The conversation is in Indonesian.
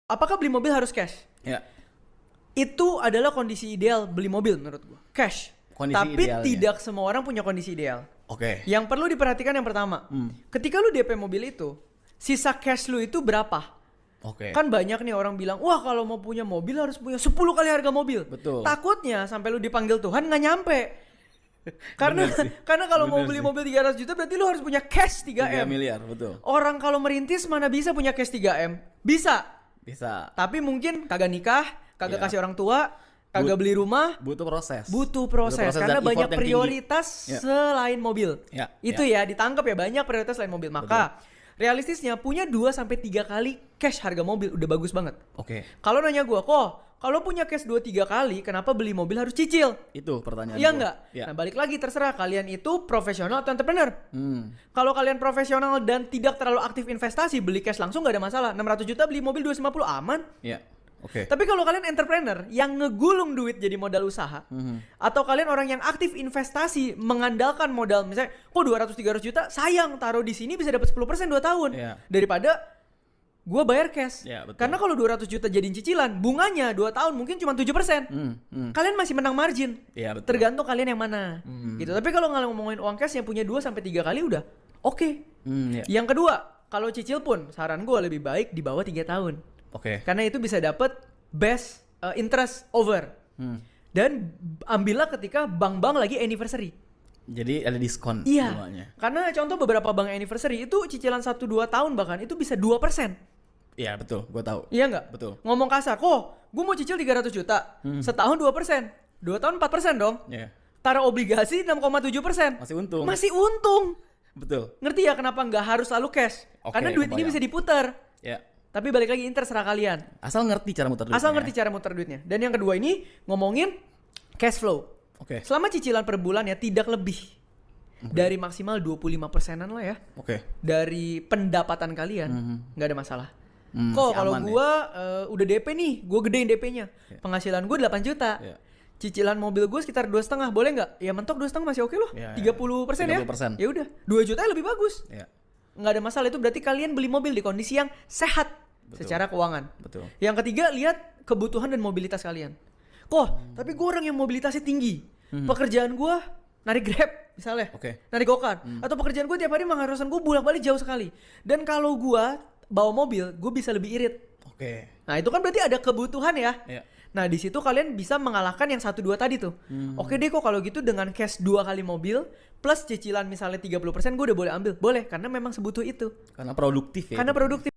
Apakah beli mobil harus cash? Ya. Itu adalah kondisi ideal beli mobil menurut gua. Cash. Kondisi Tapi idealnya. tidak semua orang punya kondisi ideal. Oke. Yang perlu diperhatikan yang pertama, ketika lu DP mobil itu, sisa cash lu itu berapa? Oke. Kan banyak nih orang bilang, wah kalau mau punya mobil harus punya 10 kali harga mobil. Betul. Takutnya sampai lu dipanggil Tuhan nggak nyampe. Karena kalau mau beli mobil 300 juta berarti lu harus punya cash 3 3M. miliar, betul. Orang kalau merintis mana bisa punya cash 3M? Bisa. Bisa. Tapi mungkin kagak nikah, kagak Iya. kasih orang tua, kagak beli rumah. Butuh proses. Butuh proses karena dan banyak effort yang prioritas tinggi. Ya. selain mobil. Ya, Itu ya ditangkap ya, banyak prioritas selain mobil. Maka realistisnya punya 2 sampai 3 kali cash harga mobil udah bagus banget. Oke. Kalau nanya gua, kok kalau punya cash 2-3 kali kenapa beli mobil harus cicil? Itu pertanyaan Iya gua. enggak? Ya. Nah, balik lagi terserah kalian itu profesional atau entrepreneur. Kalau kalian profesional dan tidak terlalu aktif investasi, beli cash langsung nggak ada masalah. 600 juta beli mobil 250 aman. Ya. Oke. Tapi kalau kalian entrepreneur yang ngegulung duit jadi modal usaha, atau kalian orang yang aktif investasi mengandalkan modal, misalnya, kok 200-300 juta, sayang taruh di sini bisa dapat 10% 2 tahun. Iya. Daripada gua bayar cash. Iya, betul. Karena kalau 200 juta jadiin cicilan, bunganya 2 tahun mungkin cuma 7%. Kalian masih menang margin. Iya, betul. Tergantung kalian yang mana. Gitu. Tapi kalau ngomongin uang cash yang punya 2 sampai 3 kali udah oke. Ya. Yang kedua, kalau cicil pun saran gua lebih baik di bawah 3 tahun. Oke. Karena itu bisa dapat best interest over. Dan ambillah ketika bank-bank lagi anniversary. Jadi ada diskon Iya. semuanya. Karena contoh beberapa bank anniversary itu cicilan 1-2 tahun bahkan itu bisa 2%. Iya, betul. Gua tahu. Iya nggak? Betul. Ngomong kasar, kok gue mau cicil 300 juta. Setahun 2%. 2 tahun 4% dong. Iya. Taruh obligasi 6,7%. Masih untung. Masih untung. Betul. Ngerti ya kenapa nggak harus selalu cash? Oke, Karena duit ini kebayang. bisa diputar. Ya. Tapi balik lagi ini terserah kalian. Asal ngerti cara muter duitnya. Asal ngerti cara muter duitnya. Dan yang kedua ini ngomongin cash flow. Oke. Selama cicilan per bulan ya tidak lebih dari maksimal 25%-an lah ya. Oke. Dari pendapatan kalian nggak ada masalah. Kok masih kalau aman ya? gua udah DP nih, gua gedein DP-nya. Penghasilan gua 8 juta. Iya. Cicilan mobil gue sekitar 2,5, boleh nggak? Ya mentok 2,5 masih oke loh. Iya, 30% ya. 30%. Ya udah, 2 juta lebih bagus. Ya. Nggak ada masalah, itu berarti kalian beli mobil di kondisi yang sehat secara keuangan. Betul. Yang ketiga, lihat kebutuhan dan mobilitas kalian. Tapi gue orang yang mobilitasnya tinggi. Pekerjaan gue narik Grab misalnya, Oke. narik Gokar, atau pekerjaan gue tiap hari mengharuskan gue bolak-balik jauh sekali. Dan kalau gue bawa mobil, gue bisa lebih irit. Oke. Nah itu kan berarti ada kebutuhan ya. Iya. Nah di situ kalian bisa mengalahkan yang 1-2 tadi tuh. Oke deh kok kalau gitu dengan cash 2 kali mobil plus cicilan misalnya 30% gue udah boleh ambil. Boleh karena memang sebutuh itu. Karena produktif ya. Karena produktif.